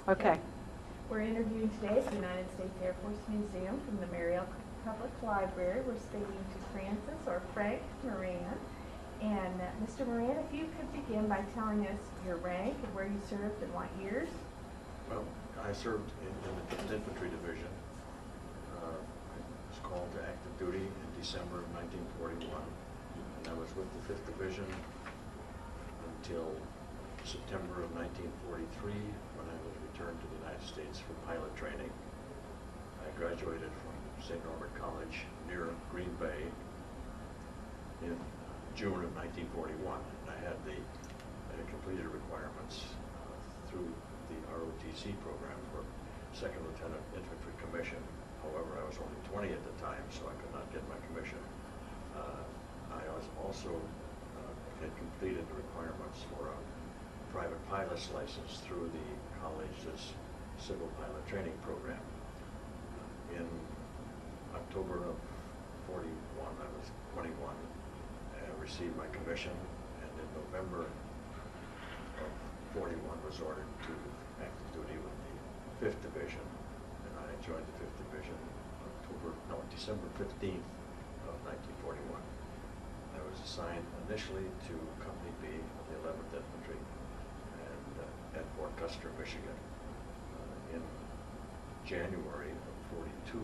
Okay. We're interviewing today at the United States Air Force Museum from the Mariel Public Library. We're speaking to Francis or Frank Moran. And Mr. Moran, if you could begin by telling us your rank and where you served and what years. Well, I served in the 5th Infantry Division. I was called to active duty in December of 1941, and I was with the 5th Division until September of 1943, when I was returned to the United States for pilot training. I graduated from St. Norbert College near Green Bay in June of 1941. I had the completed requirements through the ROTC program for Second Lieutenant Infantry Commission. However, I was only 20 at the time, so I could not get my commission. I was also had completed the requirements for a private pilot's license through the college's civil pilot training program. In October of 41, I was 21, I received my commission, and in November of 41 was ordered to active duty with the 5th Division, and I joined the 5th Division December 15th of 1941. I was assigned initially to Company B of the 11th Infantry and at Fort Custer, Michigan. In January of 42,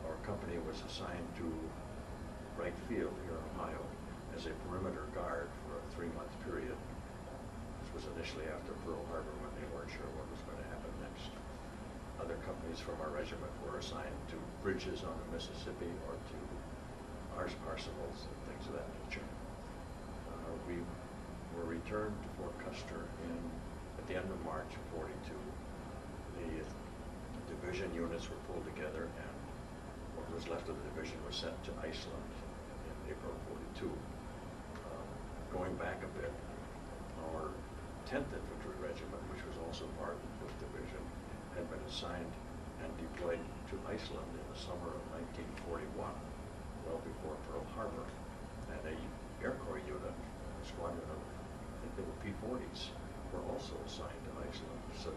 our company was assigned to Wright Field here in Ohio as a perimeter guard for a 3-month period. This was initially after Pearl Harbor, when they weren't sure what was going to happen next. Other companies from our regiment were assigned to bridges on the Mississippi or to arsenals and things of that nature. We were returned to Fort Custer at the end of March of 42. The division units were pulled together, and what was left of the division was sent to Iceland in April of 42. Going back a bit, our 10th Infantry Regiment, which was also part of the 5th Division, had been assigned and deployed to Iceland in the summer of 1941, well before Pearl Harbor. And a Air Corps unit, a squadron of, I think they were P-40s, were also assigned to Iceland, so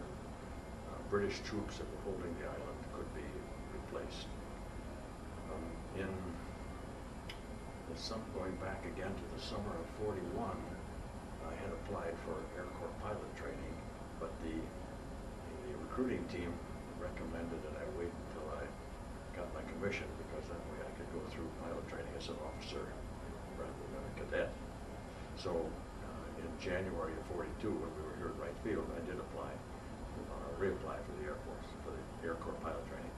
British troops that were holding the island could be replaced. Going back again to the summer of 41, I had applied for Air Corps pilot training, but the recruiting team recommended that I wait until I got my commission, because that way I could go through pilot training as an officer rather than a cadet. So in January of 42, when we were here at Wright Field, I did reapply for the Air Force, for the Air Corps pilot training.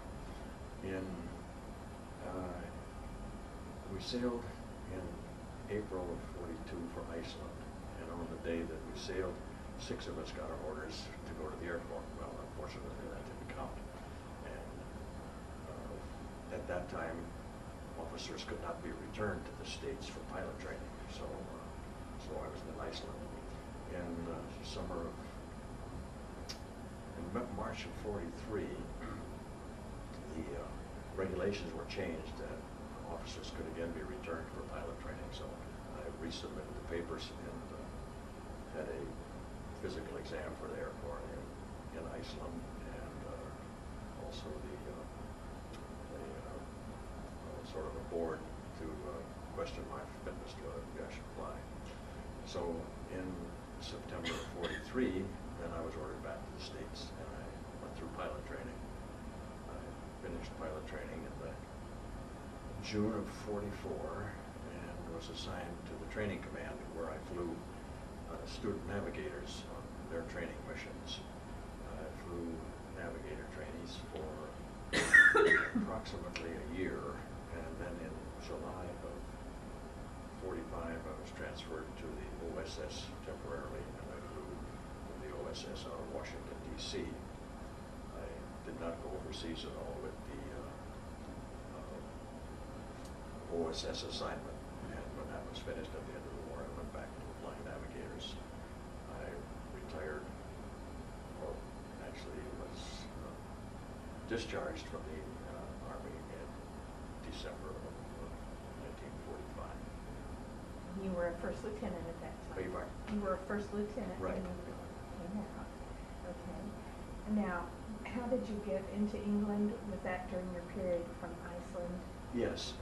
We sailed in April of 42 for Iceland, and on the day that we sailed, 6 of us got our orders to go to the Air Corps. Well, unfortunately, that didn't count. And at that time, officers could not be returned to the States for pilot training, so I was in Iceland. In March of 43, the regulations were changed, and officers could again be returned for pilot training, so I resubmitted the papers and had a physical exam for the Air Corps in Iceland, and also sort of a board to question my fitness to whether I should fly. So in September of 43, then I was ordered back to the States, and I went through pilot training. I finished pilot training in June of 44 and was assigned to the training command, where I flew student navigators on their training missions. I flew navigator trainees for approximately a year, and then in July of 45 I was transferred to the OSS temporarily, and I flew from the OSS out of Washington, D.C. I did not go overseas at all with the OSS assignment, and when that was finished at the end of the war, I went back to flying navigators. I retired, or actually was discharged from the Army in December of 1945. You were a first lieutenant at that time. Beg your pardon? You were a first lieutenant Right. when you came out. Okay. And now, how did you get into England? Was that during your period from Iceland? Yes,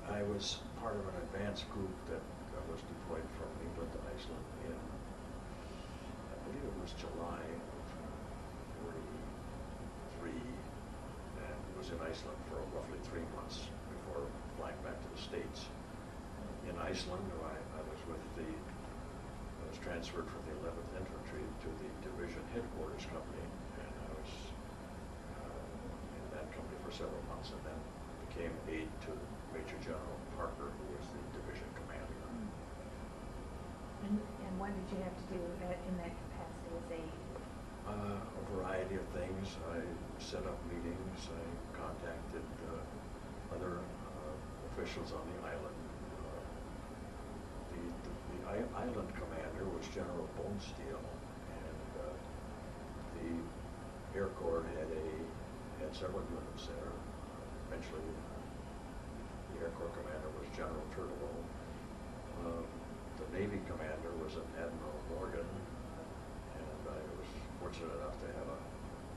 I was part of an advance group that was deployed from England to Iceland in, I believe it was July of 43, and was in Iceland for roughly 3 months before flying back to the States. In Iceland, I was transferred from the 11th Infantry to the Division Headquarters Company, and I was in that company for several months, and then became aide to Major General Parker, who was the division commander. And what did you have to do in that capacity as aide? A variety of things. I set up meetings. I contacted other officials on the island. The island commander was General Bonesteel, and the Air Corps had several units there. Eventually, the Air Corps commander was General Turtelbaugh. The Navy commander was an Admiral Morgan, and I was fortunate enough to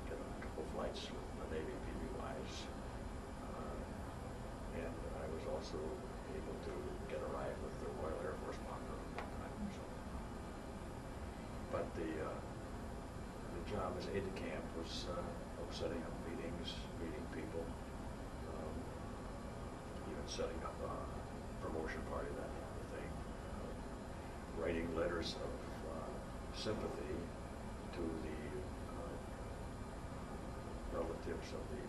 get a couple flights with the Navy PBYs. And I was also able to get a ride with the Royal Air Force Bomber at that time. So. But the job as aide-de-camp was setting up meetings, meeting people, even setting up a promotion party, that kind of thing, writing letters of sympathy to the relatives of the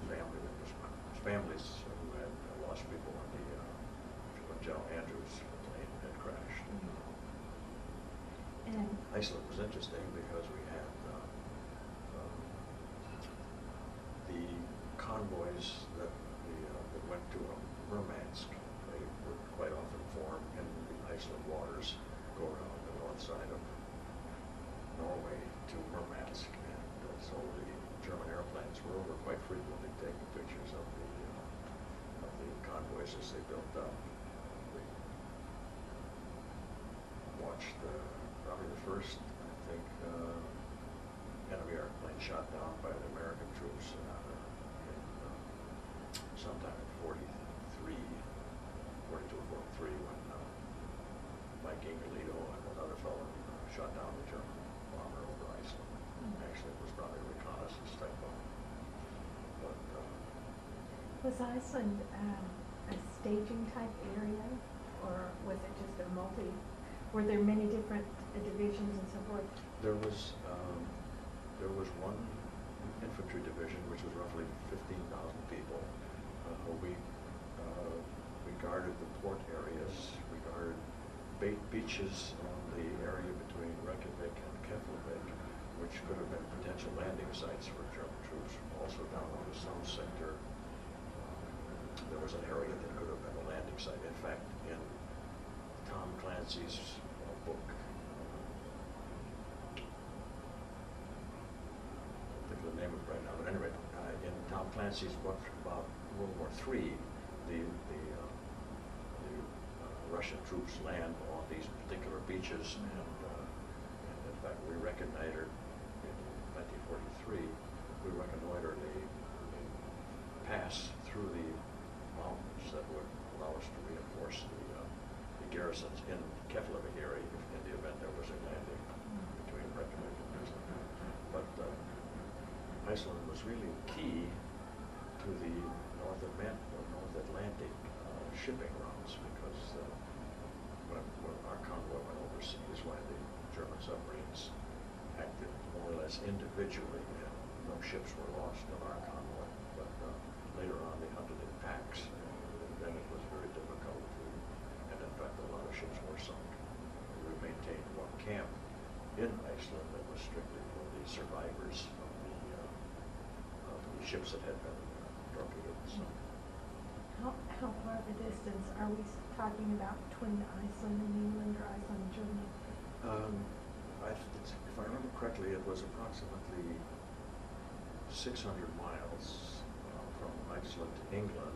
families who had lost people when General Andrews' plane had crashed. And Iceland was interesting because we had the convoys that went to Murmansk. They would quite often form in the Iceland waters, go around the north side of Norway to Murmansk, and so the German airplanes were over quite frequently taking pictures of the convoys as they built up. We watched probably the first, I think, enemy airplane shot down by the American troops sometime in 42 or 43, when Mike Ingerlito and another fellow shot down the German bomber over Iceland. Actually, it was probably a reconnaissance type bomb. But was Iceland a staging type area, or was it just were there many different divisions and so forth? there was one infantry division, which was roughly 15,000 people. We guarded the port areas. We guarded beaches on the area between Reykjavik and Keflavik, which could have been potential landing sites for German troops. Also down on the south sector, there was an area that could have been a landing site. In fact, in Tom Clancy's book, I don't think of the name of it right now, but anyway, in Tom Clancy's book about World War III, the Russian troops land on these particular beaches, and in fact, we reconnoitered in 1943. We reconnoitered a pass through the mountains that would allow us to reinforce the garrisons in Keflavik area in the event there was a landing between Reykjavik and Iceland. But Iceland was really key to the North Atlantic shipping routes, because when our convoy went overseas, why the German submarines acted more or less individually, and no ships were lost on our convoy. But later on, they hunted in packs, and then it was very difficult to, and in fact, a lot of ships were sunk. We maintained one camp in Iceland that was strictly for the survivors of the ships that had been torpedoed. So. How far the distance are we talking about between Iceland and England, or Iceland and Germany? If I remember correctly, it was approximately 600 miles from Iceland to England,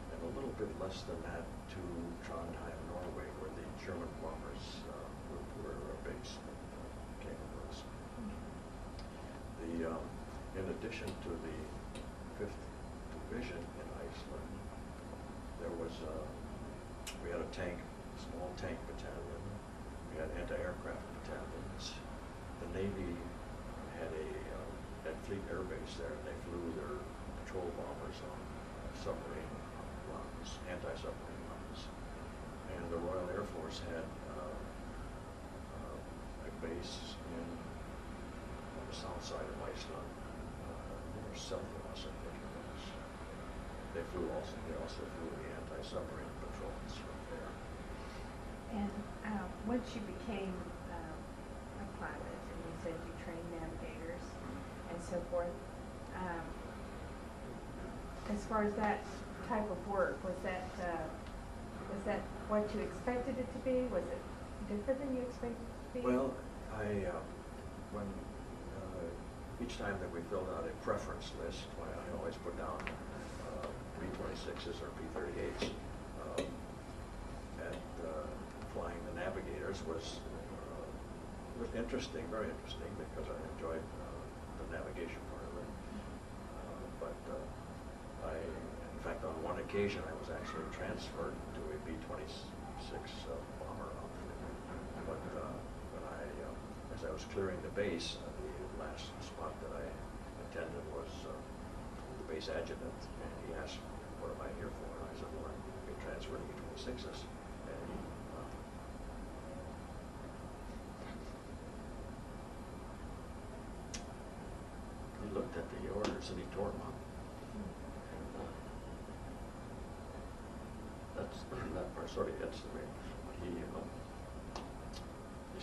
and a little bit less than that to Trondheim, Norway, where the German bombers were based and came with us. addition to the 5th Division in Iceland, there was, we had a tank, small tank battalion. We had anti-aircraft battalions. The Navy had had Fleet Air Base there, and they flew their patrol bombers on submarine runs, anti-submarine runs. And the Royal Air Force had a base on the south side of Iceland, near Selfoss, I think it was. They also flew the anti-submarine patrols from there. And once you became a pilot, and you said you trained navigators and so forth, as far as that type of work, was that what you expected it to be? Was it different than you expected it to be? Well, when each time that we filled out a preference list, I always put down B-26s or B-38s. Flying the navigators was interesting, very interesting, because I enjoyed the navigation part of it. In fact, on one occasion, I was actually transferred to a B-26 bomber outfit. But as I was clearing the base, the last spot that I attended was the base adjutant, and he asked, "What am I here for?" And I said, "Well, I'm being transferred to B-26s." And he looked at the orders and he tore them up. That part sort of gets to me. He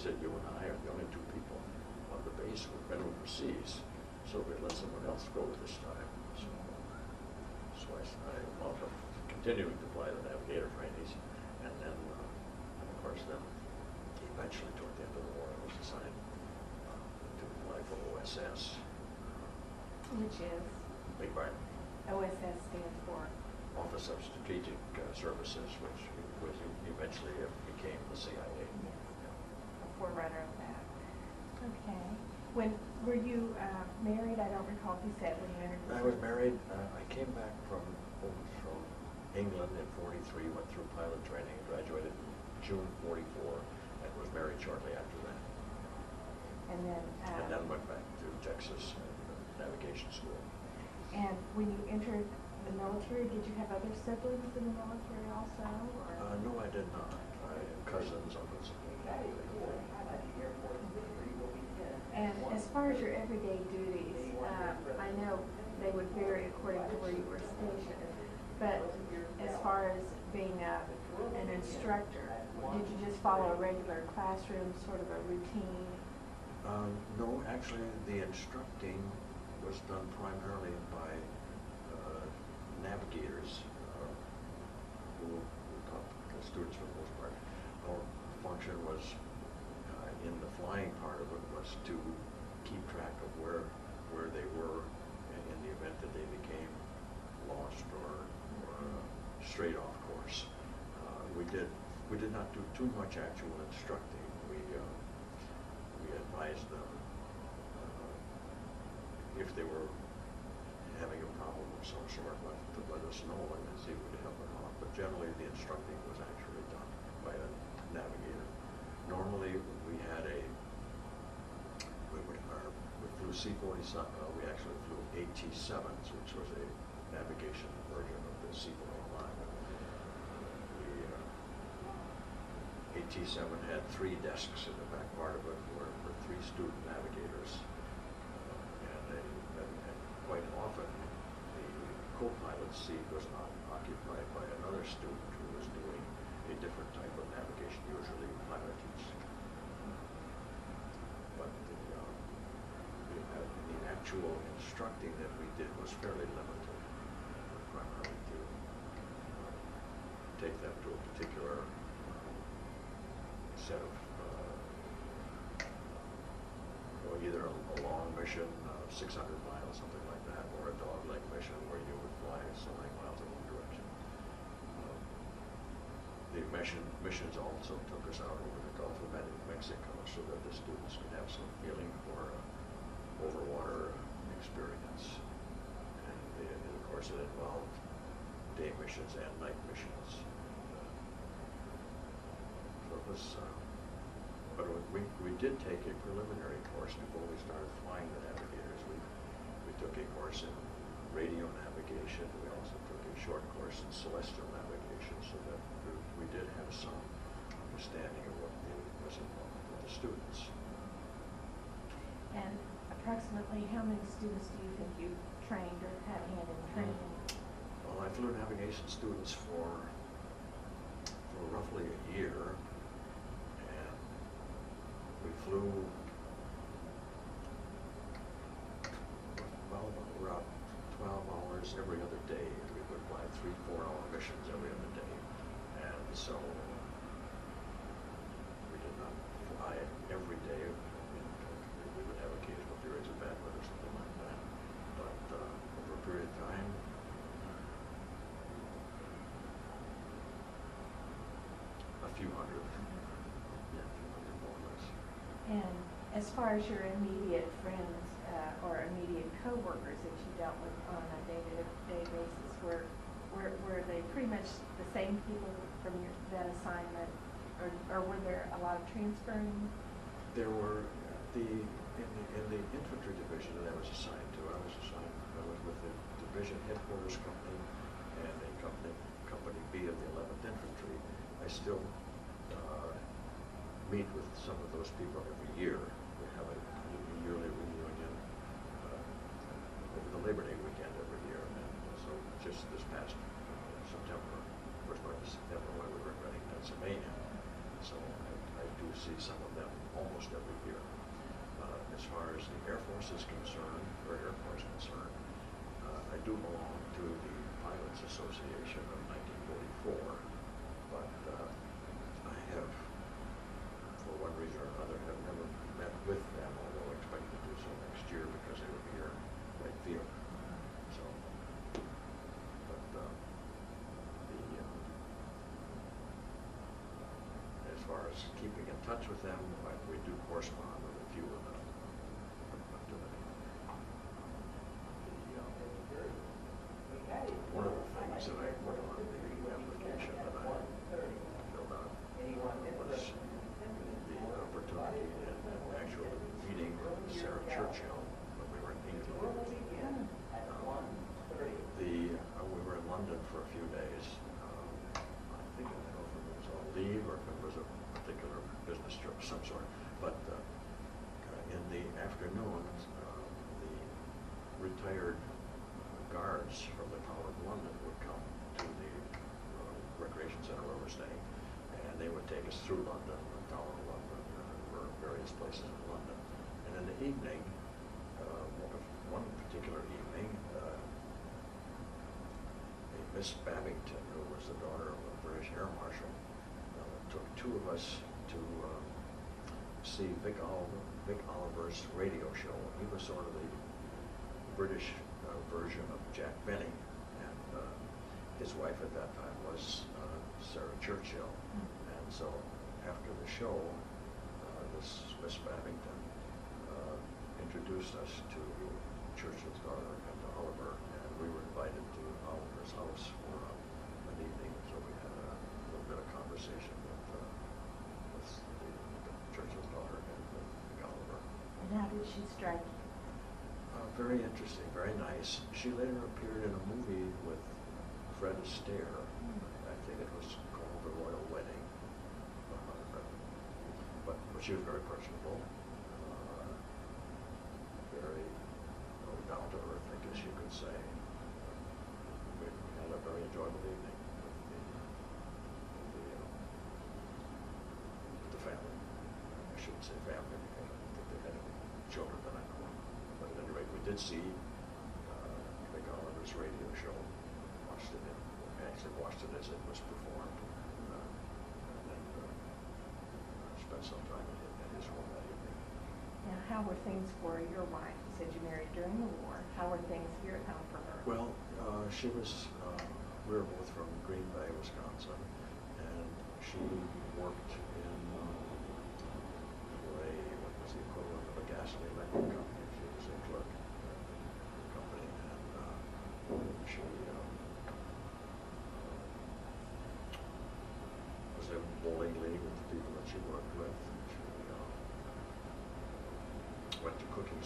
said, "You and I are the only two people on the base who've been overseas, so we let someone else go this time." So I wound up continuing to fly the navigator trainees, and then, of course, then eventually toward the end of the war, I was assigned to fly for OSS. Which is? Big Barn. OSS stands for? Office of Strategic Services, which eventually became the CIA. Yes, a forerunner of that. Okay. When were you married? I don't recall if you said when you entered the I was married. I came back from England in '43, went through pilot training, graduated in June '44, and was married shortly after that. And then went back to Texas navigation school. And when you entered the military, did you have other siblings in the military also? Or? No, I did not. I had cousins, uncles. And as far as your everyday duties, I know they would vary according to where you were stationed, but as far as being an instructor, did you just follow a regular classroom, sort of a routine? No, actually, the instructing was done primarily by navigators who taught the students for the most part. Our function was, in the flying part of it, was to keep track of where they were in the event that they became lost or strayed off course. We did not do too much actual instructing. We advised them if they were having a problem of some sort, to let us know and then see if we could help them out. But generally, the instructing was actually done by a navigator. Normally, we flew C-47. We actually flew AT-7s, which was a navigation version of the C-49. AT-7 had 3 desks in the back part of it where 3 student navigators. And quite often, the co-pilot's seat was not occupied by another student who was doing a different type of navigation, usually pilotage. But the actual instructing that we did was fairly limited, primarily to take them to a particular set of either a long mission, 600 miles, something like that, or a dog-leg mission where you would fly so many miles in one direction. The missions also took us out over the Gulf of Mexico so that the students could have some feeling for over water experience. And of course it involved day missions and night missions. So it was, but we did take a preliminary course before we started flying the navigators. We took a course in radio navigation. We also took a short course in celestial navigation, so that we did have some understanding of what was involved with the students. And approximately how many students do you think you trained or had hand in training? Well, I flew navigation students for roughly a year, and we flew around 12 hours every other day. We would fly 3 4-hour missions every other day, and so we did not fly every day. We would have occasional periods of bad weather, something like that, but over a period of time, a few hundred, yeah, a few hundred more or less. And as far as your immediate friends or immediate coworkers that you dealt with on a day-to-day basis, were they pretty much the same people from that assignment, or were there a lot of transferring? There were in the infantry division that I was assigned to. I was with the division headquarters company and a company B of the 11th Infantry. I still meet with some of those people every year. We have a yearly reunion over the Labor Day weekend every year, and so just this past September, first part of September, when we were in Reading, Pennsylvania. So I do see some of them almost every year. As far as the Air Force is concerned, or Air Force concerned, I do belong to the Pilots Association of 1944, but I have, for one reason or another, have never met with them, although I expect to do so next year because they will be here right field. So, but as far as keeping in touch with them, we do correspond with a few of them. One of the things that I put on the application that I filled out was the opportunity and actual meeting with Sarah Churchill when we were in England. We were in London for a few days. I think I don't know if it was on leave or if it was a particular business trip of some sort. But in the afternoon, the retired guards from the Tower of London would come to the recreation center where we're staying, and they would take us through London, the Tower of London, or various places in London. And in the evening, one particular evening, Miss Babington, who was the daughter of a British Air Marshal, took two of us to see Vic Oliver's radio show. He was sort of the British version of Jack Benny, and his wife at that time was Sarah Churchill. And so after the show, this Miss Babington introduced us to Churchill's daughter and to Oliver, and we were invited to Oliver's house for an evening. So we had a little bit of conversation with Churchill's daughter and Oliver. And how did she strike you? Very interesting, very nice. She later appeared in a movie with Fred Astaire. I think it was called The Royal Wedding. But she was very personable, very down to earth, I guess you could say. We had a very enjoyable evening with the family. I shouldn't say family because I don't think they had any children that I know of. But at any rate, we did see Vic Oliver's radio show. Watched it as it was performed, and then spent some time at his home that evening. Now, how were things for your wife? You said you married during the war. How were things here at home for her? Well, she was, we were both from Green Bay, Wisconsin, and she worked in what was the equivalent of a gasoline company. She was a clerk.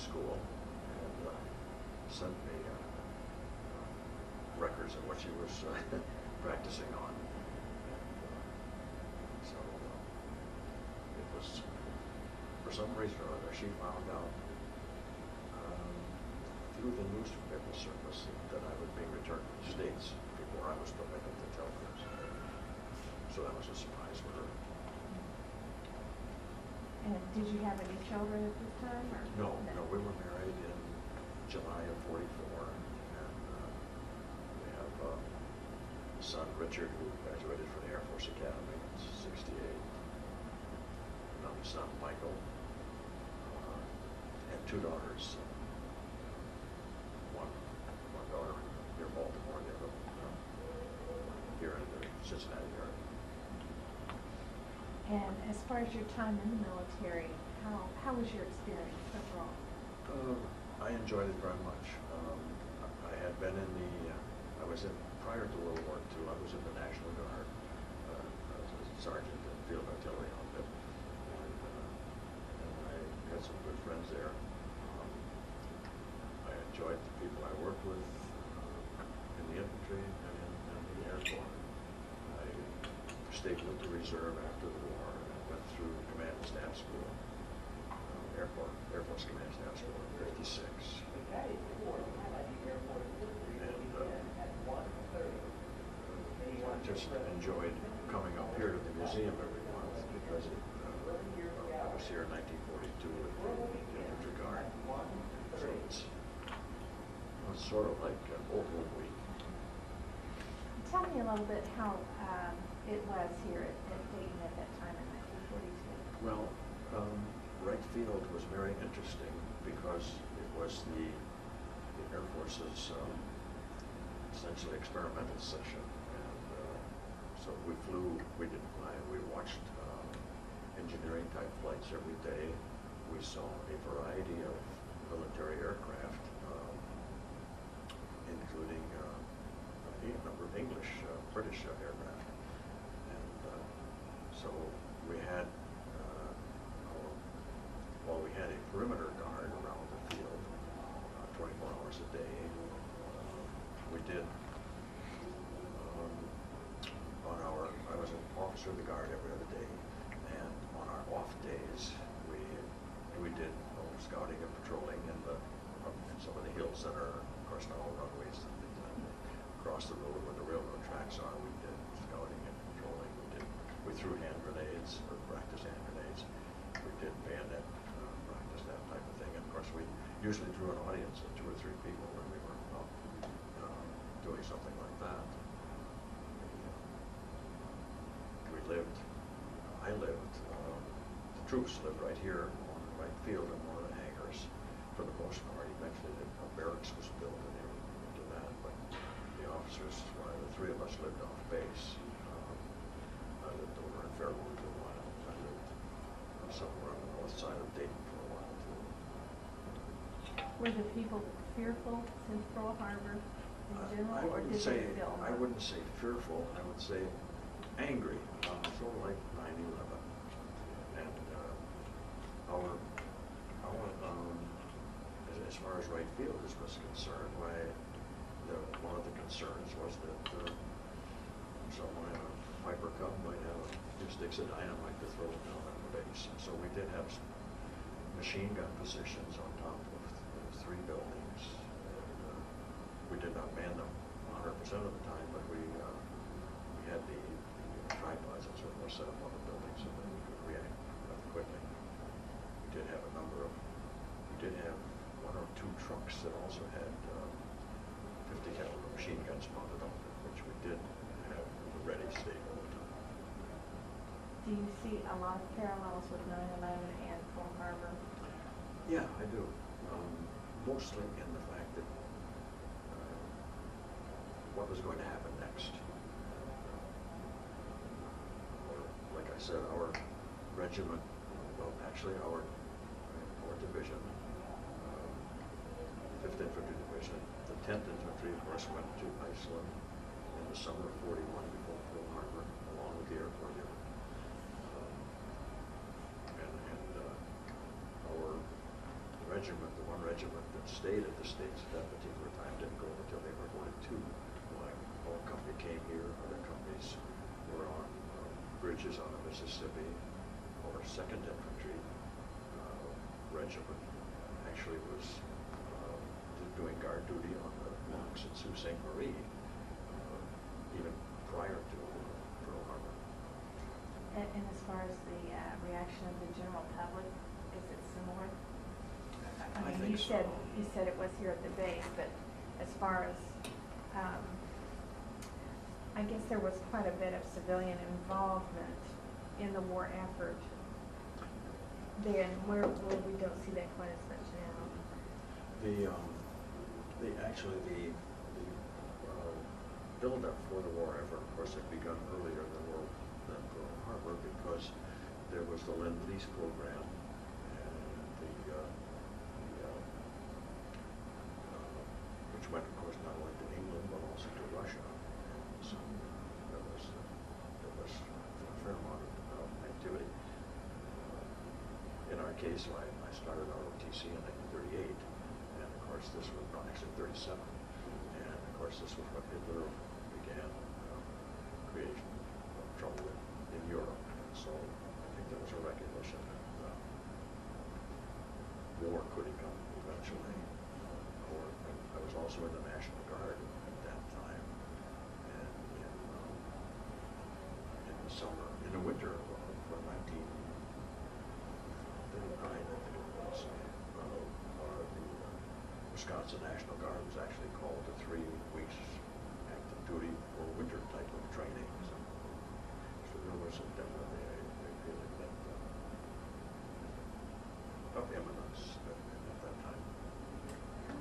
school and sent me records of what she was practicing on. So it was, for some reason or other, she found out through the newspaper service that I would be returned to the States before I was permitted to tell her. So that was a surprise for her. And did you have any children at this time? Or? No, we were married in July of '44, and we have a son, Richard, who graduated from the Air Force Academy in '68. Another son, Michael, and two daughters. One daughter near Baltimore, the other here in the Cincinnati area. And as far as your time in the military, how was your experience overall? I enjoyed it very much. I had been in the, prior to World War II, I was in the National Guard as a sergeant in field artillery outfit. And I had some good friends there. I enjoyed the people I worked with in the infantry and in the Air Corps. I stayed with the reserve after the war and went through Command and Staff School, Air Force Command and Staff School in '56. And I just enjoyed coming up here to the museum every month because I was here in 1942 with the infantry guard. So it's sort of like an old week. Tell me a little bit how it was here at Dayton at that time in 1942. Well, Wright Field was very interesting because it was the Air Force's essentially experimental session. And so we flew, we didn't fly, we watched engineering type flights every day. We saw a variety of military aircraft, including a number of British aircraft. And so we had, we had a perimeter guard around the field 24 hours a day. We did, I was an officer of the guard every other day, and on our off days, we did scouting and patrolling in some of the hills that are, of course, not all runways and things like that. Across the road where the railroad tracks are, we did scouting and patrolling. We threw hand grenades, or practiced hand grenades. We did bayonet practice, that type of thing. And of course, we usually drew an audience of 2 or 3 people when we were out doing something like that. The troops lived right here on the right field in one of the hangars for the most part. Eventually a barracks was built into that, but the officers, the 3 of us lived off base. I lived over in Fairmont for a while. I lived somewhere on the north side of Dayton for a while too. Were the people fearful since Pearl Harbor in general, I or did they feel? I wouldn't say fearful. I would say angry, sort of like 9/11. And as far as Wright Field was concerned, one of the concerns was that someone in a Piper Cub might have a few sticks of dynamite to throw down on the base. And so we did have some machine gun positions on top of 3 buildings. And, we did not man them 100% of the time, but we had the tripods and so forth set up on the buildings so that we could react quickly. We did have 1 or 2 trucks that also had 50 caliber machine guns mounted on them, which we did have ready state all the time. Do you see a lot of parallels with 9/11 and Pearl Harbor? Yeah, I do. Mostly in the fact that what was going to happen next. Like I said, our regiment, our division, 5th Infantry Division, the 10th Infantry, of course, went to Iceland in the summer of '41 before Pearl Harbor, along with the Air Corps unit. And our regiment, the one regiment that stayed at the States at that particular time didn't go until they were 42. Like, our company came here, other companies were on bridges on the Mississippi. Our 2nd Infantry regiment actually was doing guard duty on the locks at Sault Ste. Marie, even prior to Pearl Harbor. And as far as the reaction of the general public, is it similar? I mean, think so. You said it was here at the base, but as far as, I guess there was quite a bit of civilian involvement in the war effort then, where we don't see that quite as much now. The build-up for the war effort, of course, had begun earlier than Pearl Harbor, because there was the Lend-Lease program, and which went, of course, not only to England but also to Russia. And so there was a fair amount of activity. In our case, I started ROTC in 1938, and of course this was, no, actually 37, and of course this was when Hitler began creation of trouble in Europe. And so I think there was a recognition that war could come eventually. I was also in the National Guard at that time, and in the summer, in the winter of 1939, I think it was, the Wisconsin National Guard was actually called to 3 weeks active duty for winter type of training. So there was definitely a feeling that of imminence at that time.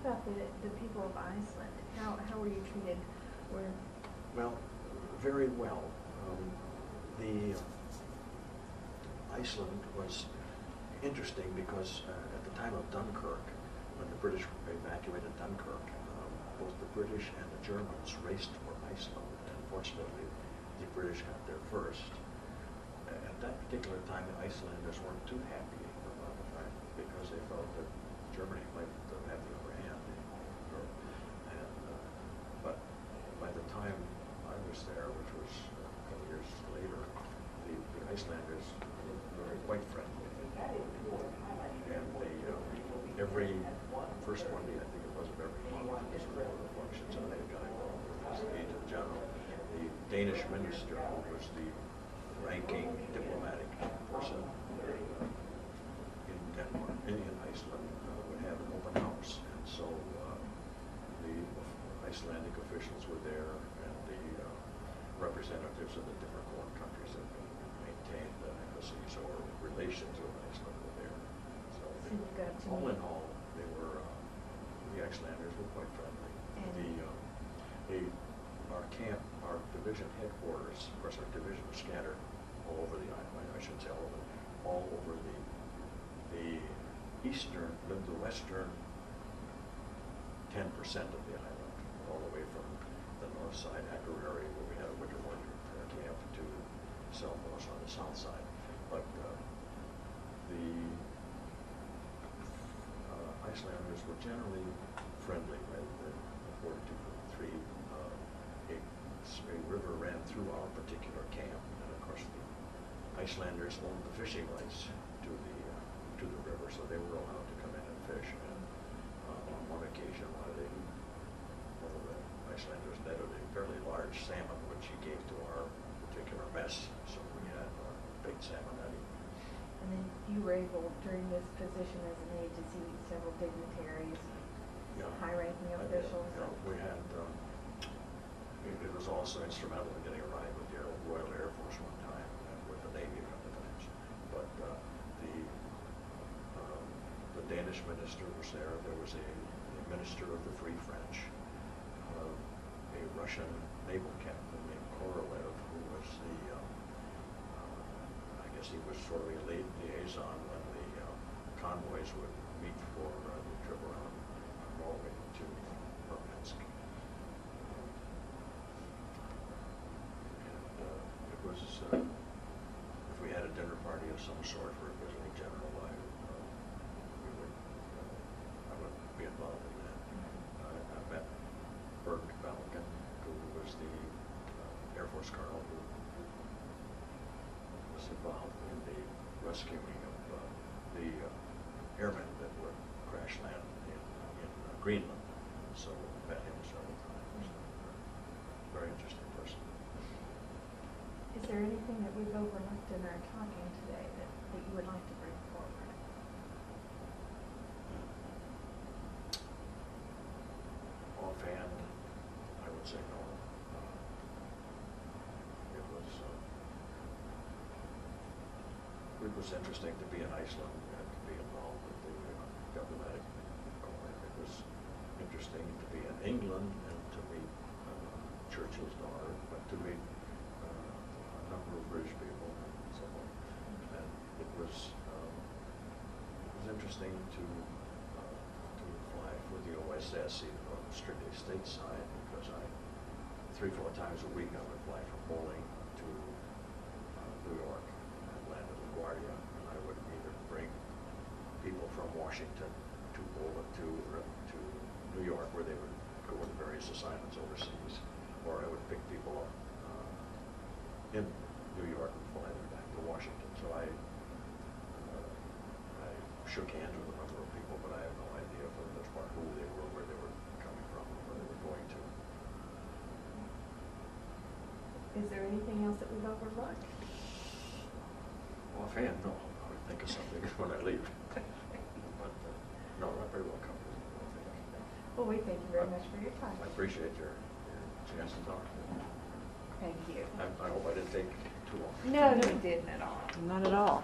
How about the people of Iceland? How were you treated? Well, very well. Iceland was interesting because at the time of Dunkirk, when the British evacuated Dunkirk, both the British and the Germans raced for Iceland, and fortunately the British got there first. At that particular time, the Icelanders weren't too happy about the fact, because they felt that Germany might have the upper hand in Europe. But by the time I was there, which was a couple years later, the Icelanders were quite friendly. And every first Monday, I think it was, of every month, was one of the functions, and they got involved as the agent general. The Danish minister, who was the ranking diplomatic person in Denmark, in Iceland, would have an open house. And so the Icelandic officials were there, and the representatives of the different foreign countries that maintained embassies or relations with Iceland were there. So all in all, they were the Icelanders were quite friendly. Our camp, our division headquarters, of course, our division was scattered all over the island. I should say all over the western 10% of the island, all the way from the north side, Akureyri, where we had a winter camp, to Selfoss on the south side. But the Icelanders were generally friendly. Right? The 4243, a river ran through our particular camp, and of course the Icelanders owned the fishing rights to the river, so they were allowed to come in and fish. And on one occasion, one of the Icelanders netted a fairly large salmon, which he gave to our particular mess. So we had baked salmon that evening. And then you were able, during this position as an aide, to see several dignitaries, high-ranking officials. We had. It was also instrumental in getting a ride with the Royal Air Force one time, and with the Navy a couple of times. But the Danish minister was there. There was a minister of the Free French, a Russian naval captain named Korolev, who was I guess he was sort of a liaison when the convoys would meet for the trip around Norway to Murmansk. It was, if we had a dinner party of some sort for a visiting general, I would airmen that would crash land in Greenland. So met him several times. Very interesting person. Is there anything that we've overlooked in our talking today that you would like to bring forward? Offhand, I would say no. It was interesting to be in Iceland and to be involved with the diplomatic corps. It was interesting to be in England and to meet Churchill's daughter, but to meet a number of British people and so on. And it was interesting to fly for the OSS, even though it was strictly stateside, because 3-4 times a week I would fly from Bowling to New York and land at LaGuardia, and I would either bring people from Washington to Bowling to New York, where they would go on various assignments overseas, or I would pick people up in New York and fly them back to Washington. So I shook hands with a number of people, but I have no idea for the most part who they were, where they were coming from, where they were going to. Is there anything else that we've overlooked? Offhand, no. I would think of something when I leave. But no, not very well covered. Well, we thank you very much for your time. I appreciate your chance to talk. Thank you. I hope I didn't take too long. No, you didn't at all. Not at all.